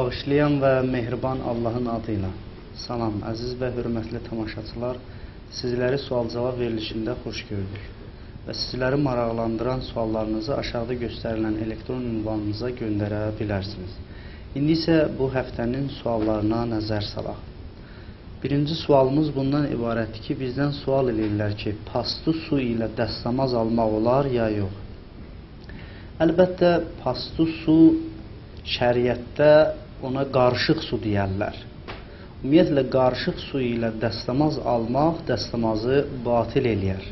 Bağışlayan və mehriban Allahın adıyla. Salam, əziz və hörmətli tamaşaçılar. Sizləri sual-cavab verilişində xoş gördük. Və sizləri maraqlandıran suallarınızı aşağıda göstərilən elektron ünvanınıza göndərə bilərsiniz. İndi isə bu həftənin suallarına nəzər salaq. Birinci sualımız bundan ibarətdir ki, bizdən sual edirlər ki, paslı su ilə dəstəmaz almaq olar ya yox? Əlbəttə, paslı su şəriətdə ona qarışıq su deyərlər. Ümumiyyətlə, qarışıq su ilə dəstəmaz almaq dəstəmazı batil eləyər.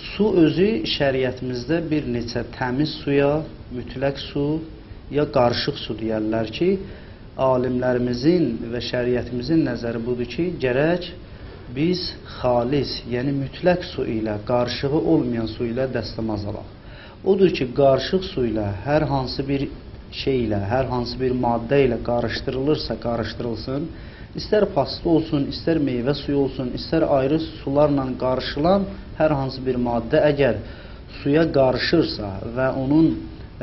Su özü şəriətimizdə bir neçə təmiz suya, mütləq su ya qarışıq su deyərlər ki, alimlərimizin və şəriətimizin nəzəri budur ki, gərək biz xalis, yəni mütləq su ilə, qarışığı olmayan su ilə dəstəmaz alaq. Odur ki, qarışıq su ilə hər hansı bir şey ilə, hər hansı bir maddə ilə qarışdırılırsa qarışdırılsın, istər paslı olsun, istər meyvə suyu olsun, istər ayrı sularla qarışılan hər hansı bir maddə əgər suya qarışırsa və onun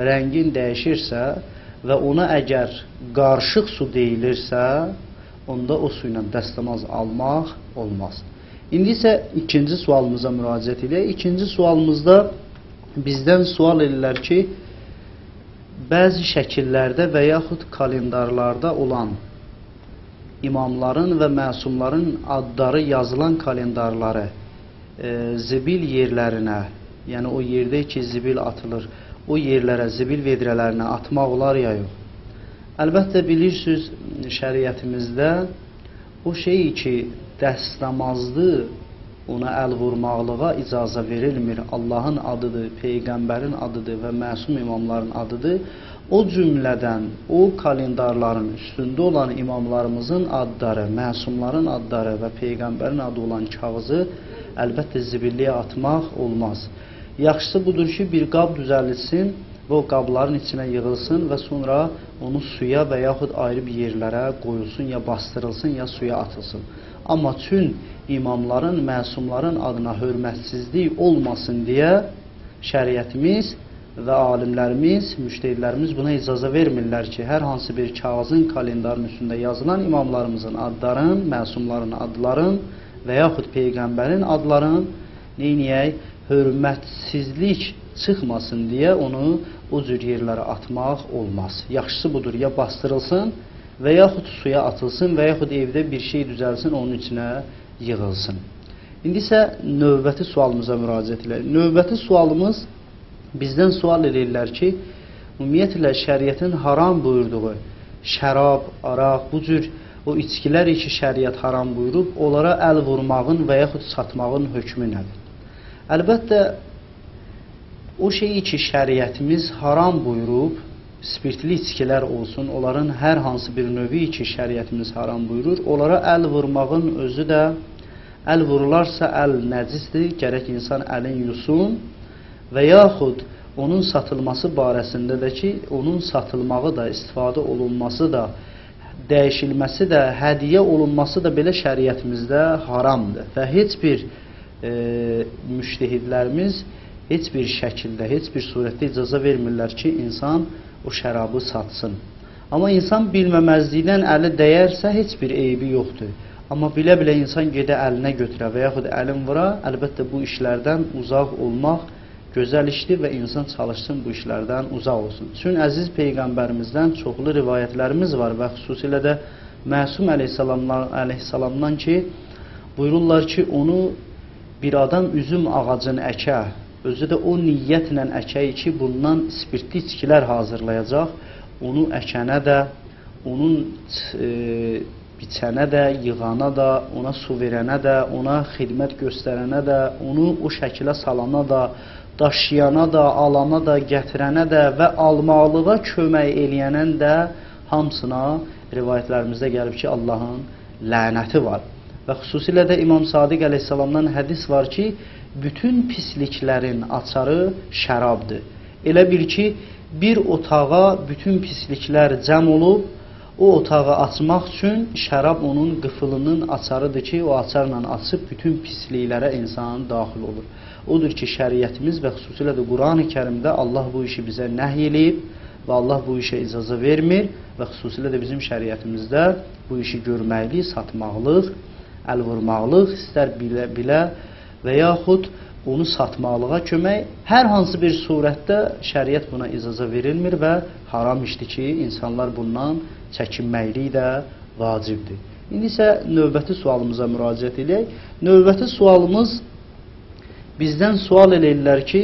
rəngin dəyişirsə və ona əgər qarışıq su deyilirsə, onda o su ilə dəstəmaz almaq olmaz. İndi isə ikinci sualımıza müraciət edək. İkinci sualımızda bizdən sual edirlər ki, bəzi şəkillərdə və yaxud kalendarlarda olan imamların və məsumların adları yazılan kalendarları zibil yerlərinə, yəni o yerdə ki, zibil atılır, o yerlərə, zibil vedrələrinə atmaq olar ya yox? Əlbəttə, bilirsiniz, şəriətimizdə o şey ki, dəstəmazdır, ona əl vurmaqlığa icazə verilmir. Allahın adıdır, Peyğəmbərin adıdır və məsum imamların adıdır. O cümlədən, o kalendarların üstündə olan imamlarımızın adları, məsumların adları və Peyğəmbərin adı olan kağızı əlbəttə zibilliyə atmaq olmaz. Yaxşısı budur ki, bir qab düzəlilsin və o qabların içinə yığılsın və sonra onu suya və yaxud ayrı bir yerlərə qoyulsun, ya bastırılsın, ya suya atılsın. Amma tüm imamların, məsumların adına hörmətsizlik olmasın deyə şəriətimiz və alimlərimiz, müştəhidlərimiz buna icazə vermirlər ki, hər hansı bir kağızın, kalendarın üstündə yazılan imamlarımızın adların, məsumların adların və yaxud Peyğəmbərin adların neyniyək, hörmətsizlik çıxmasın deyə onu o cür yerlərə atmaq olmaz. Yaxşısı budur, ya bastırılsın və yaxud suya atılsın və yaxud evdə bir şey düzəlsin, onun içinə yığılsın. İndi isə növbəti sualımıza müraciət edək. Növbəti sualımız bizdən sual edirlər ki, ümumiyyətlə şəriətin haram buyurduğu şərab, araq, bu cür o içkilər ki, şəriət haram buyurub, onlara əl vurmağın və yaxud satmağın hökmü nədir? Əlbəttə, o şeyi ki, şəriətimiz haram buyurub, spirtli içkilər olsun, onların hər hansı bir növü ki, şəriətimiz haram buyurur, onlara əl vurmağın özü də, əl vurularsa əl nəcisdir, gərək insan əlin yusun və yaxud onun satılması barəsində də ki, onun satılmağı da, istifadə olunması da, dəyişilməsi də, hədiyyə olunması da belə şəriətimizdə haramdır və heç bir müştəhidlərimiz heç bir şəkildə, heç bir surətdə icazə vermirlər ki, insan o şərabı satsın. Amma insan bilməməzlikdən əli dəyərsə heç bir eybi yoxdur. Amma bilə-bilə insan gedə əlinə götürə və yaxud əlin vura, əlbəttə bu işlərdən uzaq olmaq gözəl işdir və insan çalışsın bu işlərdən uzaq olsun. Çünki əziz Peyğəmbərimizdən çoxlu rivayətlərimiz var və xüsusilə də Məsum əleyhissalamdan ki, buyururlar ki, onu bir adam üzüm ağacını əkə, özü də o niyyətlə əkəyi ki, bundan spirtli içkilər hazırlayacaq, onu əkənə də, onun biçənə də, yığana da, ona su verənə də, ona xidmət göstərənə də, onu o şəkilə salana da, daşıyana da, alana da, gətirənə də və almalığa kömək eləyənən də hamısına rivayətlərimizdə gəlib ki, Allahın lənəti var. Və xüsusilə də İmam Sadiq əleyhissalamdan hədis var ki, bütün pisliklərin açarı şərabdır. Elə bil ki, bir otağa bütün pisliklər cəm olub, o otağı açmaq üçün şərab onun qıfılının açarıdır ki, o açarla açıb bütün pisliklərə insan daxil olur. Odur ki, şəriətimiz və xüsusilə də Quran-ı Kərimdə Allah bu işi bizə nəhy eləyib və Allah bu işə icazə vermir və xüsusilə də bizim şəriətimizdə bu işi görməklik, satmaqlıq, əl vurmaqlıq, istər bilə və yaxud onu satmaqlığa kömək, hər hansı bir surətdə şəriət buna icazə verilmir və haram işdir ki, insanlar bundan çəkinməklik də vacibdir. İndi isə növbəti sualımıza müraciət edək. Növbəti sualımız bizdən sual eləyirlər ki,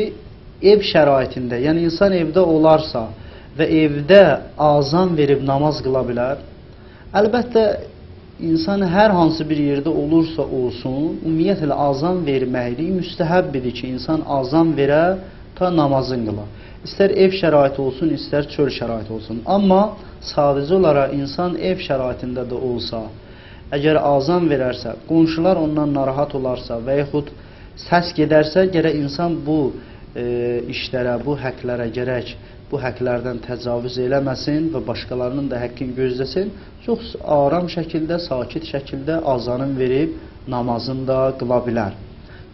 ev şəraitində, yəni insan evdə olarsa və evdə azan verib namaz qıla bilər. Əlbəttə, insan hər hansı bir yerdə olursa olsun, ümumiyyətlə azan verməklik müstəhəbbidir ki, insan azan verə ta namazın qıla. İstər ev şəraiti olsun, istər çöl şəraiti olsun. Amma sadəcə olaraq insan ev şəraitində də olsa, əgər azan verərsə, qonşular ondan narahat olarsa və yaxud səs gedərsə, gərək insan bu işlərə, bu həqlərə gərək bu həqlərdən təcavüz eləməsin və başqalarının da həqqini gözləsin. Çox aram şəkildə, sakit şəkildə azanın verib namazını da qıla bilər.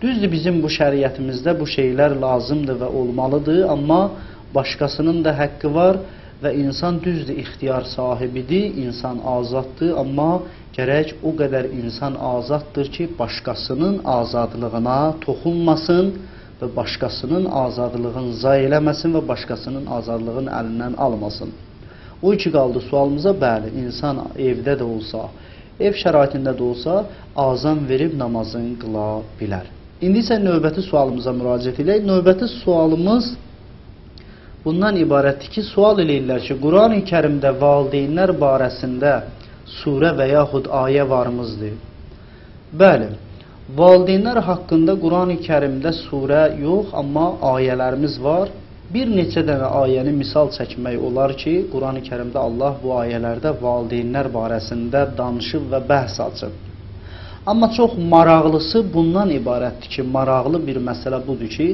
Düzdür, bizim bu şəriətimizdə bu şeylər lazımdır və olmalıdır, amma başqasının da haqqı var və insan düzdür, ixtiyar sahibidir, insan azaddır, amma gərək o qədər insan azaddır ki, başqasının azadlığına toxunmasın və başqasının azadlığını zay eləməsin və başqasının azadlığını əlindən almasın. O iki qaldı sualımıza, bəli, insan evdə də olsa, ev şəraitində də olsa, azan verib namazını qıla bilər. İndi isə növbəti sualımıza müraciət edək. Növbəti sualımız bundan ibarətdir ki, sual eləyirlər ki, Quran-ı Kərimdə valideynlər barəsində surə və yaxud ayə varmızdır. Bəli, valideynlər haqqında Quran-ı Kərimdə surə yox, amma ayələrimiz var. Bir neçə dənə ayəni misal çəkmək olar ki, Quran-ı Kərimdə Allah bu ayələrdə valideynlər barəsində danışıb və bəhs açıb. Amma çox maraqlısı bundan ibarətdir ki, maraqlı bir məsələ budur ki,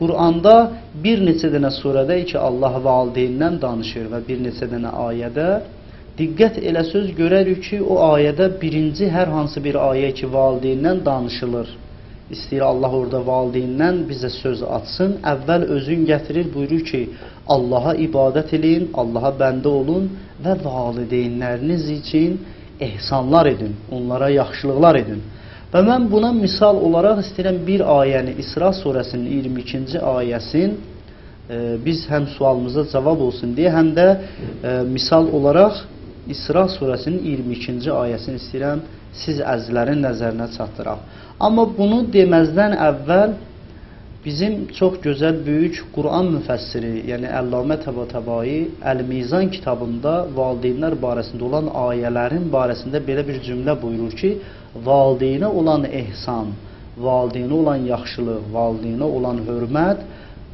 Quranda bir neçə dənə surədə ki, Allah valideyndən danışır və bir neçə dənə ayədə diqqət elə söz görərik ki, o ayədə birinci hər hansı bir ayə ki, valideyndən danışılır. İstəyir Allah orada valideyndən bizə söz açsın. Əvvəl özün gətirir, buyurur ki, Allaha ibadət edin, Allaha bəndə olun və valideynləriniz üçün ehsanlar edin, onlara yaxşılıqlar edin. Və mən buna misal olaraq istəyirəm bir ayəni, İsra surəsinin 22-ci ayəsin, biz həm sualımıza cavab olsun deyə, həm də misal olaraq İsra surəsinin 22-ci ayəsini istəyirəm siz əzizlərin nəzərinə çatdıraq. Amma bunu deməzdən əvvəl bizim çox gözəl, böyük Quran müfəssiri, yəni Əllamə Təbatabai Əl-Mizan kitabında valideynlər barəsində olan ayələrin barəsində belə bir cümlə buyurur ki, valideynə olan ehsan, valideynə olan yaxşılıq, valideynə olan hörmət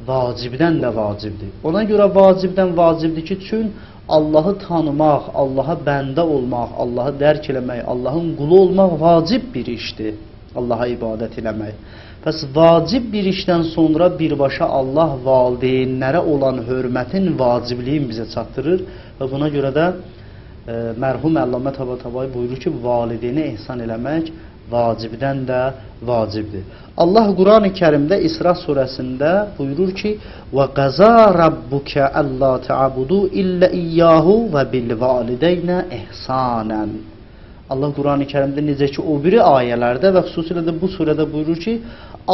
vacibdən də vacibdir. Ona görə vacibdən vacibdir ki, çün Allahı tanımaq, Allaha bəndə olmaq, Allahı dərk eləmək, Allahın qulu olmaq vacib bir işdir. Allaha ibadət eləmək. Pəs vacib bir işdən sonra birbaşa Allah valideynlərə olan hörmətin vacibliyin bizə çatdırır və buna görə də mərhum Əllamə Təbatabai buyurur ki, valideynə ehsan eləmək vacibdən də vacibdir. Allah Quran-ı Kərimdə İsra surəsində buyurur ki, وَقَزَى رَبُّكَ أَلَّا تَعْبُدُوا إِلَّا إِيَّاهُ وَبِالْوَالِدَيْنَ إِحْسَانًا. Allah Quran-ı Kərimdə necə ki o biri ayələrdə və xüsusilə də bu surədə buyurur ki,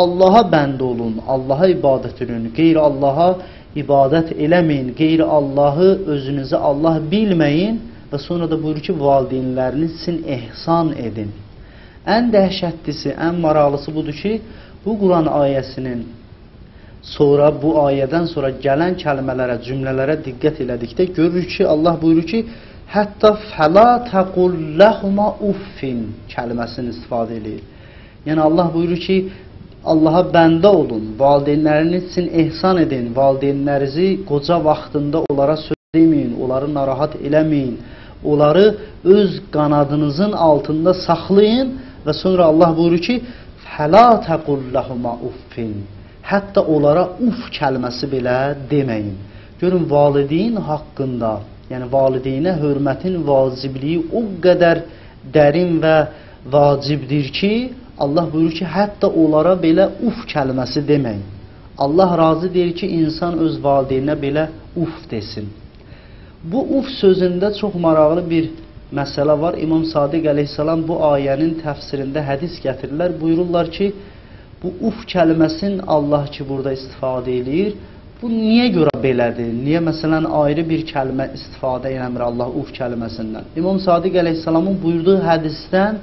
Allaha bəndə olun, Allaha ibadət edin, qeyri Allaha ibadət eləməyin, qeyri Allahı özünüzə Allah bilməyin və sonra da buyurur ki, valideynləriniz üçün ehsan edin. Ən dəhşətlisi, ən maraqlısı budur ki, bu Quran ayəsinin sonra, bu ayədən sonra gələn kəlmələrə, cümlələrə diqqət elədikdə görürük ki, Allah buyurur ki, hətta fəla təqulləhuma uffin kəlməsini istifadə edir. Yəni Allah buyurur ki, Allaha bəndə olun, valideynləriniz üçün ehsan edin, valideynlərinizi qoca vaxtında onlara söz deməyin, onları narahat eləməyin, onları öz qanadınızın altında saxlayın və sonra Allah buyurur ki, fəla təqulləhuma uffin, hətta onlara uf kəlməsi belə deməyin. Görün, valideyn haqqında, yəni valideynə hörmətin vacibliyi o qədər dərin və vacibdir ki, Allah buyurur ki, hətta onlara belə uf kəlməsi deməyin. Allah razı deyir ki, insan öz valideyninə belə uf desin. Bu uf sözündə çox maraqlı bir məsələ var. İmam Sadiq əleyhissalam bu ayənin təfsirində hədis gətirirlər. Buyururlar ki, bu uf kəlməsini Allah ki burada istifadə edir. Bu niyə görə belədir? Niyə məsələn ayrı bir kəlmə istifadə eləmir Allah uf kəlməsindən? İmam Sadiq əleyhissalamın buyurduğu hədisdən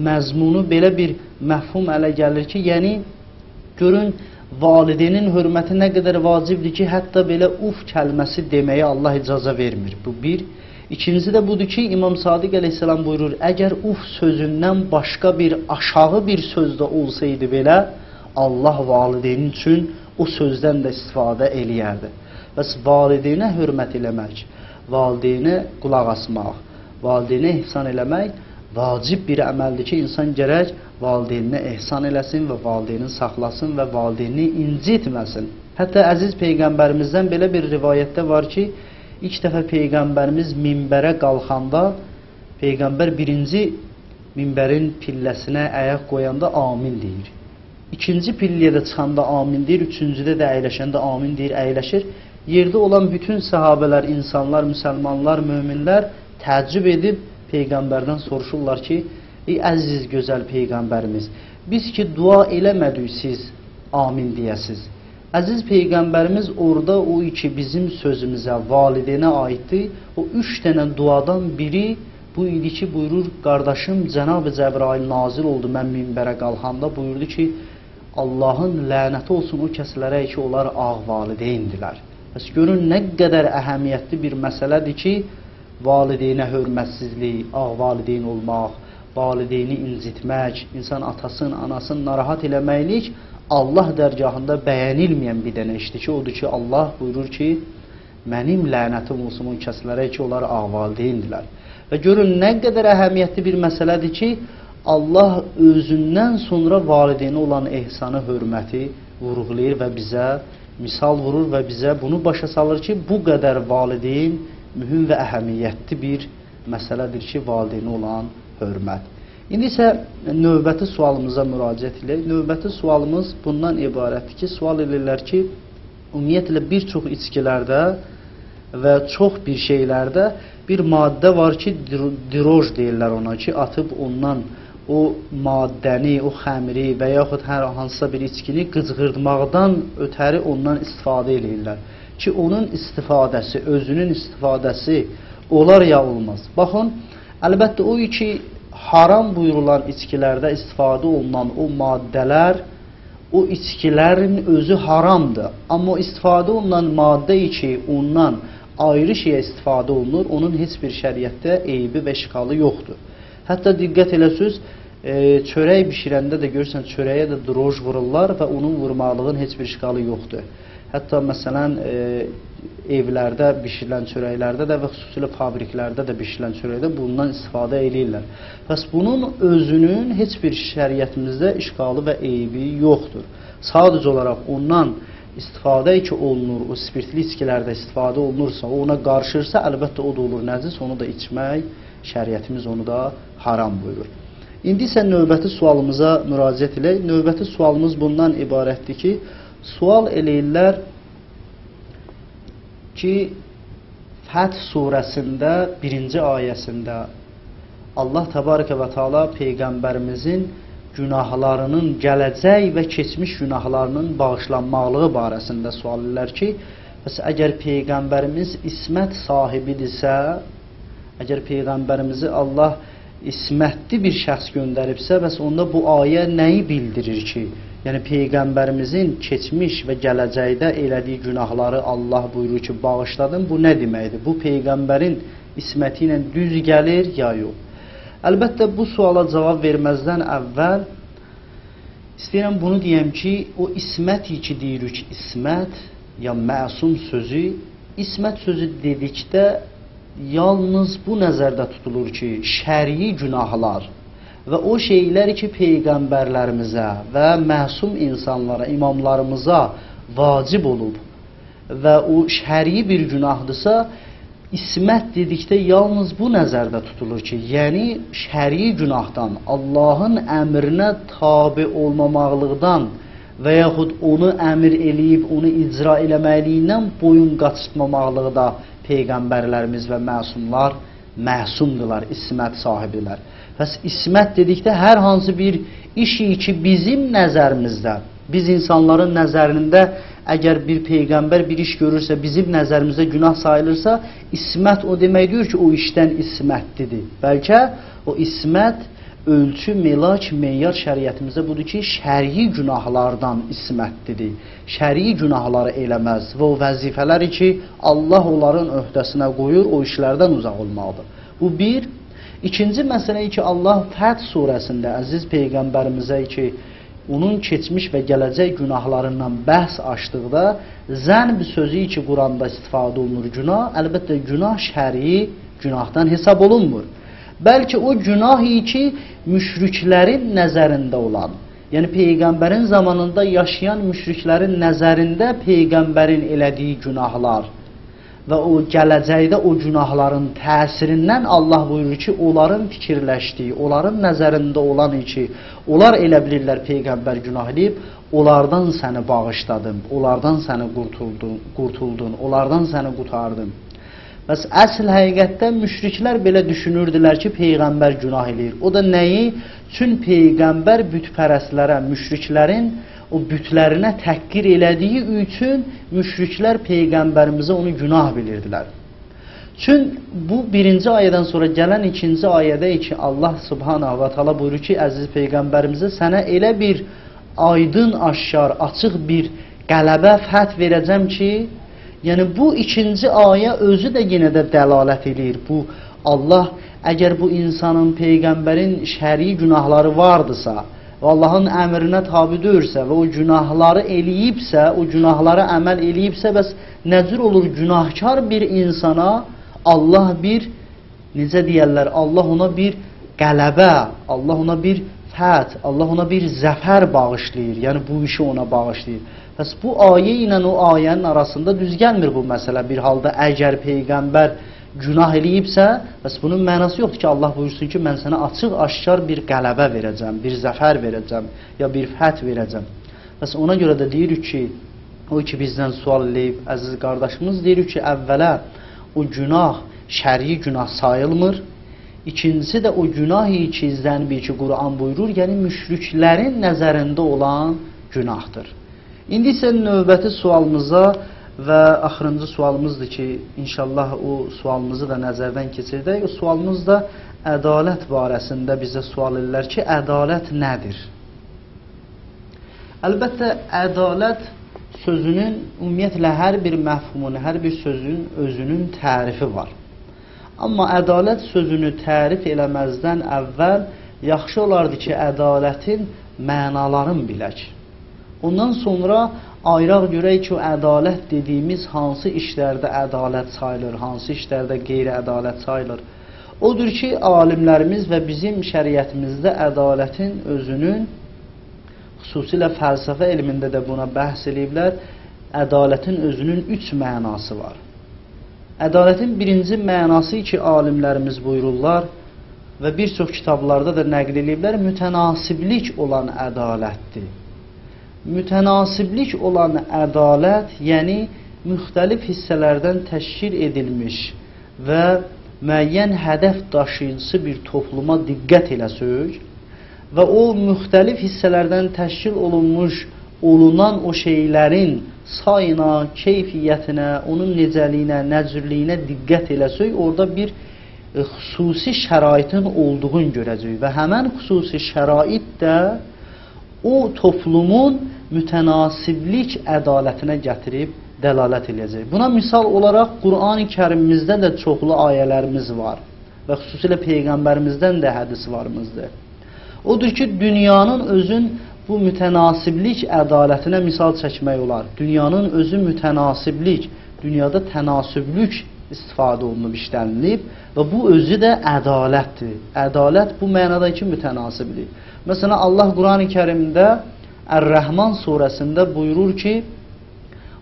məzmunu belə bir məfhum ələ gəlir ki, yəni görün valideynin hörməti nə qədər vacibdir ki, hətta belə uf kəlməsi deməyə Allah icazə vermir. Bu bir. İkincisi də budur ki, İmam Sadiq əleyhissalam buyurur, əgər uf sözündən başqa bir aşağı bir sözdə olsaydı belə, Allah valideynin üçün o sözdən də istifadə eləyərdi. Bəs valideynə hörmət eləmək, valideynə qulaq asmaq, valideynə ehsan eləmək vacib bir əməldir ki, insan gərək valideyninə ehsan eləsin və valideyni saxlasın və valideyni incitməsin. Hətta əziz Peyğəmbərimizdən belə bir rivayətdə var ki, ilk dəfə Peyğəmbərimiz minbərə qalxanda, Peyğəmbər birinci minbərin pilləsinə ayaq qoyanda amin deyir. İkinci pilləyə də çıxanda amin deyir, üçüncüdə də əyləşəndə amin deyir, əyləşir. Yerdə olan bütün səhabələr, insanlar, müsəlmanlar, möminlər təəccüb edib Peyğəmbərdən soruşurlar ki, ey əziz, gözəl Peyğəmbərimiz, biz ki dua eləmədik siz amin deyəsiz. Əziz Peyğəmbərimiz orada o iki bizim sözümüzə, valideynə aiddir. O 3 dənə duadan biri bu idi ki, buyurur, qardaşım Cənab-ı Cəbrail nazil oldu mən minbərə qalxanda, buyurdu ki, Allahın lənəti olsun o kəslərə ki, onlar ağ valideyndirlər. Bəs görün, nə qədər əhəmiyyətli bir məsələdir ki, valideynə hörmətsizlik, ağ valideyn olmaq, valideyni incitmək, insan atasını, anasını narahat eləməklik, Allah dərgahında bəyənilməyən bir dənə işdir ki, odur ki, Allah buyurur ki, mənim lənətim olsun o kəslərə ki, onlar ağ valideyndirlər. Və görün, nə qədər əhəmiyyətli bir məsələdir ki, Allah özündən sonra valideynə olan ehsanı, hörməti vurğulayır və bizə misal vurur və bizə bunu başa salır ki, bu qədər valideyn mühüm və əhəmiyyətli bir məsələdir ki, valideynə olan hörmət. İndi isə növbəti sualımıza müraciət edək. Növbəti sualımız bundan ibarətdir ki, sual edirlər ki, ümumiyyətlə bir çox içkilərdə və çox bir şeylərdə bir maddə var ki, diroj deyirlər ona ki, atıb ondan o maddəni, o xəmiri və yaxud hər hansısa bir içkini qıcğırdmaqdan ötəri ondan istifadə edirlər. Ki, onun istifadəsi, özünün istifadəsi olar ya olmaz. Baxın, əlbəttə o iki haram buyurulan içkilərdə istifadə olunan o maddələr, o içkilərin özü haramdır. Amma istifadə olunan maddə ki, ondan ayrı şeyə istifadə olunur, onun heç bir şəriətdə eybi və işğalı yoxdur. Hətta diqqət eləsiniz, çörək bişirəndə də görürsən, çörəyə də droj vururlar və onun vurmaqlığın heç bir işğalı yoxdur. Hətta məsələn, evlərdə bişirilən çörəklərdə də və xüsusilə fabriklərdə də bişirilən çörəkdə bundan istifadə edirlər. Bəs bunun özünün heç bir şəriətimizdə işğalı və eybi yoxdur. Sadəcə olaraq ondan istifadə ki olunur, o spirtli içkilərdə istifadə olunursa, o ona qarışırsa, əlbəttə o da olur nəcis, onu da içmək, şəriətimiz onu da haram buyurur. İndi isə növbəti sualımıza müraciət edək. Növbəti sualımız bundan ibarətdir ki, sual eləyirlər ki, Fəth surəsində 1-ci ayəsində Allah təbarəkə və teala Peyğəmbərimizin günahlarının gələcək və keçmiş günahlarının bağışlanmaqlığı barəsində sual edirlər ki, əgər Peyğəmbərimiz ismət sahibidirsə, əgər Peyğəmbərimizi Allah ismətli bir şəxs göndəribsə, bəs onda bu ayə nəyi bildirir ki? Yəni Peyğəmbərimizin keçmiş və gələcəkdə elədiyi günahları Allah buyurur ki, bağışladım. Bu nə deməkdir? Bu Peyğəmbərin isməti ilə düz gəlir ya yox? Əlbəttə bu suala cavab verməzdən əvvəl istəyirəm bunu deyəm ki, o ismət ki deyirik ki, ismət ya məsum sözü, ismət sözü dedikdə yalnız bu nəzərdə tutulur ki, şəri günahlar və o şeylər ki, Peyğəmbərlərimizə və məsum insanlara, imamlarımıza vacib olub və o şəri bir günahdısa, ismət dedikdə yalnız bu nəzərdə tutulur ki, yəni şəri günahdan, Allahın əmrinə tabi olmamaqlıqdan və yaxud onu əmr eləyib, onu icra eləməliyindən boyun qaçırtmamaqlığı da peyğəmbərlərimiz və məsumlar məsumdular, ismət sahibidirlər. Bəs ismət dedikdə hər hansı bir işi ki bizim nəzərimizdə, biz insanların nəzərində əgər bir peyğəmbər bir iş görürsə, bizim nəzərimizdə günah sayılırsa, ismət o demək deyir ki, o işdən ismətlidir. Bəlkə o ismət ölçü, melak, meyyar şəriətimizdə budur ki, şəri günahlardan ismətlidir. Şəri günahları eləməz və o vəzifələri ki, Allah onların öhdəsinə qoyur, o işlərdən uzaq olmalıdır. Bu bir. İkinci məsələyi ki, Allah Fəth surəsində əziz peyğəmbərimizə ki, onun keçmiş və gələcək günahlarından bəhs açdıqda zənb sözü ki, Quranda istifadə olunur günah, əlbəttə günah şəri günahdan hesab olunmur. Bəlkə o günah ki, müşriklərin nəzərində olan, yəni Peyğəmbərin zamanında yaşayan müşriklərin nəzərində Peyğəmbərin elədiyi günahlar və o gələcəkdə o günahların təsirindən Allah buyurur ki, onların fikirləşdiyi, onların nəzərində olan ki, onlar elə bilirlər Peyğəmbər günah edib, onlardan səni bağışladım, onlardan səni qurtuldun, onlardan səni qurtardım. Bəs əsl həqiqətdə müşriklər belə düşünürdülər ki, Peyğəmbər günah edir. O da nəyi? Çün Peyğəmbər bütpərəstlərə, müşriklərin o bütlərinə təhqir elədiyi üçün müşriklər Peyğəmbərimizə onu günah bilirdilər. Çün bu birinci ayədən sonra gələn ikinci ayədə ki, Allah subhanahu wa ta'ala buyurur ki, əziz Peyğəmbərimizə sənə elə bir aydın, aşkar, açıq bir qələbə, fəth verəcəm ki, yəni bu ikinci ayə özü də yenə də dəlalət edir. Bu Allah əgər bu insanın Peyğəmbərin şəri günahları vardısa və Allahın əmrinə tabi deyirsə və o günahları eləyibsə, o günahlara əməl eləyibsə, bəs nə cür olur günahkar bir insana Allah bir, necə deyərlər, Allah ona bir qələbə, Allah ona bir fəth, Allah ona bir zəfər bağışlayır, yəni bu işi ona bağışlayır. Bəs bu ayə ilə o ayənin arasında düz gəlmir bu məsələ. Bir halda əgər Peyğəmbər günah eləyibsə, bəs bunun mənası yoxdur ki, Allah buyursun ki, mən sənə açıq, aşkar bir qələbə verəcəm, bir zəfər verəcəm, ya bir fəth verəcəm. Bəs ona görə də deyirik ki, o ki bizdən sual eləyib, əziz qardaşımız deyirik ki, əvvələ o günah, şəri günah sayılmır. İkincisi də o günah-i ki, zənbi ki, Quran buyurur, yəni müşriklərin nəzərində olan günahdır. İndi isə növbəti sualımıza və axırıncı sualımızdır ki, inşallah o sualımızı da nəzərdən keçirdək. O sualımız da ədalət barəsində bizə sual edirlər ki, ədalət nədir? Əlbəttə, ədalət sözünün ümumiyyətlə hər bir məfhumun, hər bir sözün özünün tərifi var. Amma ədalət sözünü tərif eləməzdən əvvəl yaxşı olardı ki, ədalətin mənalarını bilək. Ondan sonra ayraq görək ki, o ədalət dediyimiz hansı işlərdə ədalət sayılır, hansı işlərdə qeyri-ədalət sayılır. Odur ki, alimlərimiz və bizim şəriətimizdə ədalətin özünün, xüsusilə fəlsəfə elmində də buna bəhs ediblər, ədalətin özünün 3 mənası var. Ədalətin birinci mənası ki, alimlərimiz buyururlar və bir çox kitablarda da nəql ediblər, mütənasiblik olan ədalətdir. Mütənasiblik olan ədalət, yəni müxtəlif hissələrdən təşkil edilmiş və müəyyən hədəf daşıyıcısı bir topluma diqqət eləsək və o müxtəlif hissələrdən təşkil olunan o şeylərin sayına, keyfiyyətinə, onun necəliyinə, nəcürliyinə diqqət eləsək, orada bir xüsusi şəraitin olduğunu görəcək və həmən xüsusi şərait də o toplumun mütənasiblik ədalətinə gətirib dəlalət eləyəcək. Buna misal olaraq Qur'an-ı Kərimimizdə də çoxlu ayələrimiz var və xüsusilə Peyğəmbərimizdən də hədis varımızdır. Odur ki, dünyanın özün bu mütənasiblik ədalətinə misal çəkmək olar. Dünyanın özü mütənasiblik, dünyada tənasüblük istifadə olunub, işlənilib və bu özü də ədalətdir. Ədalət bu mənada ki, mütənasiblik. Məsələn, Allah Quran-ı Kərimdə Ər-Rəhman surəsində buyurur ki,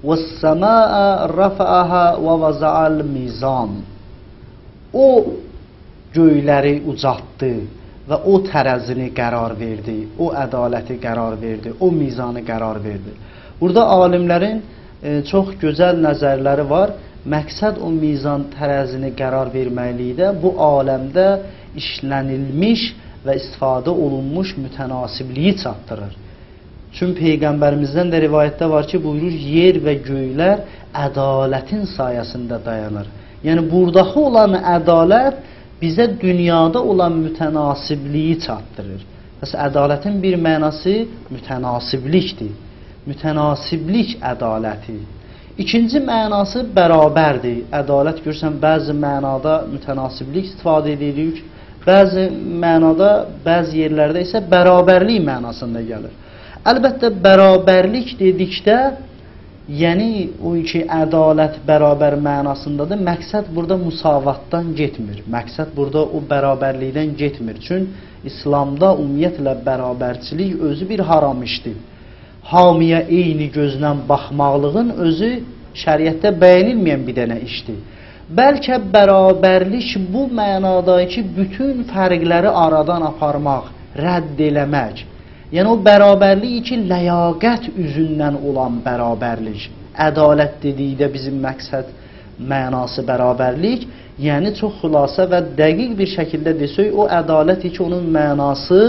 وَالسَّمَاءَ رَفَعَهَا وَوَزَعَ الْمِيزَانِ O göyləri ucaltdı və o tərəzini qərar verdi, o ədaləti qərar verdi, o mizanı qərar verdi. Burada alimlərin çox gözəl nəzərləri var. Məqsəd o mizan tərəzini qərar verməklikdə bu aləmdə işlənilmiş və istifadə olunmuş mütənasibliyi çatdırır. Çünki Peyğəmbərimizdən də rivayətdə var ki, buyurur, yer və göylər ədalətin sayəsində dayanır. Yəni, buradakı olan ədalət bizə dünyada olan mütənasibliyi çatdırır. Bəs ədalətin bir mənası mütənasiblikdir. Mütənasiblik ədaləti. İkinci mənası bərabərdir. Ədalət görürsən, bəzi mənada mütənasiblik istifadə edirik, bəzi mənada, bəzi yerlərdə isə bərabərlik mənasında gəlir. Əlbəttə, bərabərlik dedikdə, yəni o ki, ədalət bərabər mənasındadır, məqsəd burada musavatdan getmir. Məqsəd burada o bərabərlikdən getmir. Çünki İslamda ümumiyyətlə bərabərçilik özü bir haram işdir. Hamiyə eyni gözlə baxmaqlığın özü şəriətdə bəyənilməyən bir dənə işdir. Bəlkə bərabərlik bu mənada ki, bütün fərqləri aradan aparmaq, rədd eləmək. Yəni o bərabərlik ki, ləyaqət üzündən olan bərabərlik. Ədalət dedikdə bizim məqsəd mənası bərabərlik. Yəni çox xülasə və dəqiq bir şəkildə desək, o ədalət ki, onun mənası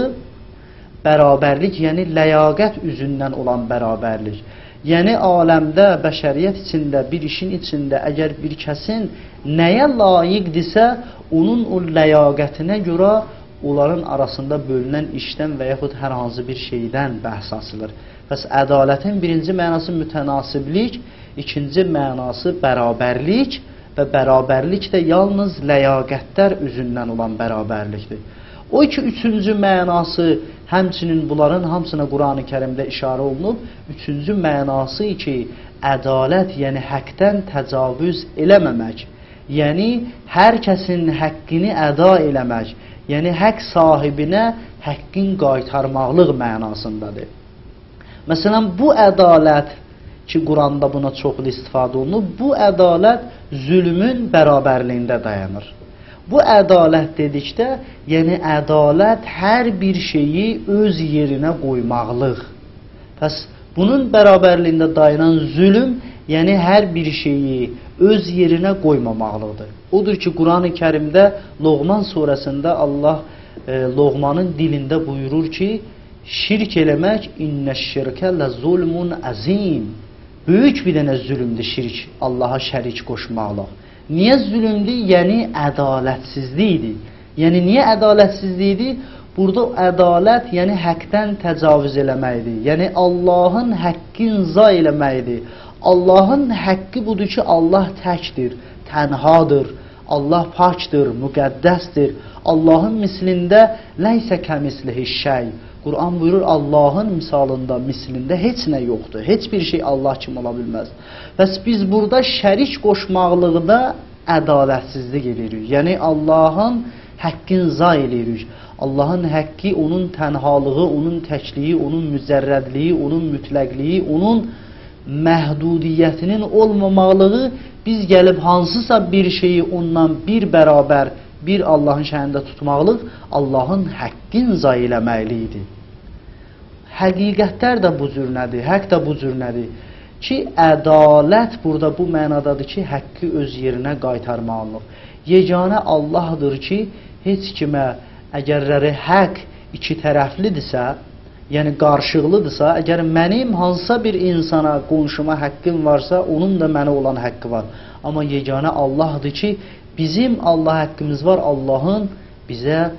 bərabərlik, yəni ləyaqət üzündən olan bərabərlik. Yəni aləmdə, bəşəriyyət içində, bir işin içində əgər bir kəsin nəyə layiqdirsə, onun o ləyaqətinə görə onların arasında bölünən işdən və yaxud hər hansı bir şeydən bəhs açılır. Bəs ədalətin birinci mənası mütənasiblik, ikinci mənası bərabərlik və bərabərlik də yalnız ləyaqətlər üzündən olan bərabərlikdir. O ki, üçüncü mənası, həmçinin bunların hamısına Qur'an-ı Kərimdə işarə olunub, üçüncü mənası ki, ədalət, yəni həqdən təcavüz eləməmək, yəni hər kəsin həqqini əda eləmək, yəni haqq sahibinə həqqin qaytarmaqlıq mənasındadır. Məsələn, bu ədalət ki, Quranda buna çoxlu istifadə olunub, bu ədalət zülmün bərabərliyində dayanır. Bu ədalət dedikdə, yəni ədalət hər bir şeyi öz yerinə qoymaqlıq. Bəs bunun bərabərliyində dayanan zülm, yəni hər bir şeyi öz yerinə qoymamaqlıqdır. Odur ki, Qur'an-ı Kərimdə Loğman surəsində Allah Loğmanın dilində buyurur ki, şirk eləmək innəşşirkə ləzulmun əzim. Böyük bir dənə zülümdür şirk, Allaha şərik qoşmaqlıq. Niyə zülümdür? Yəni ədalətsizlikdir. Yəni niyə ədalətsizlikdir? Burada ədalət, yəni həqdən təcavüz eləməkdir. Yəni Allahın həqqin zay eləməkdir. Allahın həqqi budur ki, Allah təkdir, tənhadır, Allah pakdır, müqəddəsdir. Allahın mislində ləysə kəmislihi şəy. Qur'an buyurur, Allahın misalında, mislində heç nə yoxdur. Heç bir şey Allah kimi ola bilməz. Bəs biz burada şərik qoşmaqlıqda ədalətsizlik edirik. Yəni Allahın həqqin zay edirik. Allahın həqqi, onun tənhalığı, onun təkliyi, onun mücərrədliyi, onun mütləqliyi, onun məhdudiyyətinin olmamaqlığı, biz gəlib hansısa bir şeyi ondan bir bərabər, bir Allahın şəhərində tutmaqlıq, Allahın həqqin zay eləməkliyidir. Həqiqətlər də bu cür nədir? Həq də bu cür nədir? Ki, ədalət burada bu mənadadır ki, həqqi öz yerinə qaytarmaqlıq. Yeganə Allahdır ki, heç kimə əgərləri həq iki tərəflidirsə, yəni qarşılıqlıdırsa, əgər mənim hansısa bir insana, qonşuma haqqım varsa, onun da mənə olan haqqı var. Amma yeganə Allahdır ki, bizim Allah haqqımız var, Allahın bizə,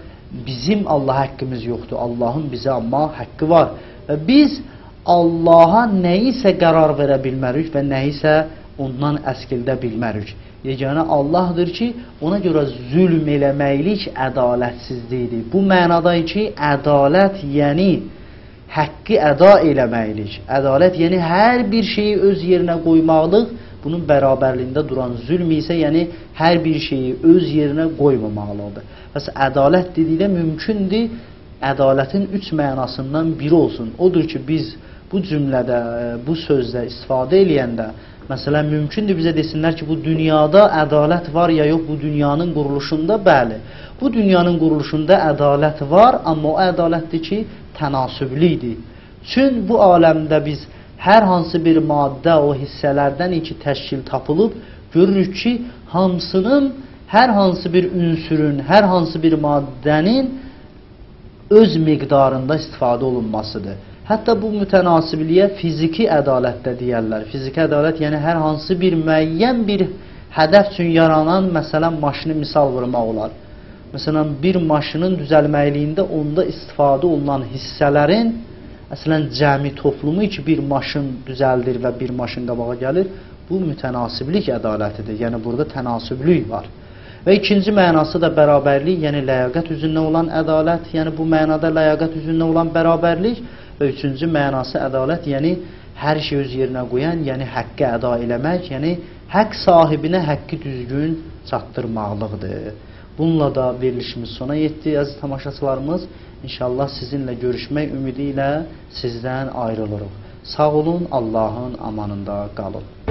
bizim Allah haqqımız yoxdur, Allahın bizə amma haqqı var. Və biz Allaha nəyisə qərar verə bilmərik və nəyisə ondan əskildə bilmərik. Yeganə Allahdır ki, ona görə zülm eləməklik ədalətsizlikdir. Bu mənada ki, ədalət yəni həqqi əda eləməklik. Ədalət yəni hər bir şeyi öz yerinə qoymaqlıq, bunun bərabərliyində duran zülm isə yəni hər bir şeyi öz yerinə qoymamaqlıqdır. Bəs ədalət dedikdə mümkündür, ədalətin üç mənasından biri olsun. Odur ki, biz bu cümlədə, bu sözdə istifadə eləyəndə Məsələn, mümkündür bizə desinlər ki, bu dünyada ədalət var ya yox, bu dünyanın quruluşunda, bəli. Bu dünyanın quruluşunda ədalət var, amma o ədalətdir ki, tənasüblidir. Çün bu aləmdə biz hər hansı bir maddə o hissələrdən ki, təşkil tapılıb, görürük ki, hamısının, hər hansı bir ünsürün, hər hansı bir maddənin öz miqdarında istifadə olunmasıdır. Hətta bu mütənasibliyə fiziki ədalət də deyərlər. Fiziki ədalət, yəni hər hansı bir müəyyən bir hədəf üçün yaranan, məsələn, maşını misal vurmaq olar. Məsələn, bir maşının düzəlməkliyində onda istifadə olunan hissələrin, əslən, cəmi toplumu ki, bir maşın düzəldir və bir maşın qabağa gəlir, bu mütənasiblik ədalətidir. Yəni, burada tənasüblük var. Və ikinci mənası da bərabərlik, yəni ləyaqət üzündən olan ədalət, yəni bu mənada ləyaqət üzündən olan bərabərlik. Və üçüncü mənası ədalət, yəni hər şey öz yerinə qoyan, yəni həqqi əda eləmək, yəni haqq sahibinə həqqi düzgün çatdırmaqlıqdır. Bununla da verilişimiz sona yetdi, əziz tamaşaçılarımız. İnşallah sizinlə görüşmək ümidi ilə sizdən ayrılırıq. Sağ olun, Allahın amanında qalın.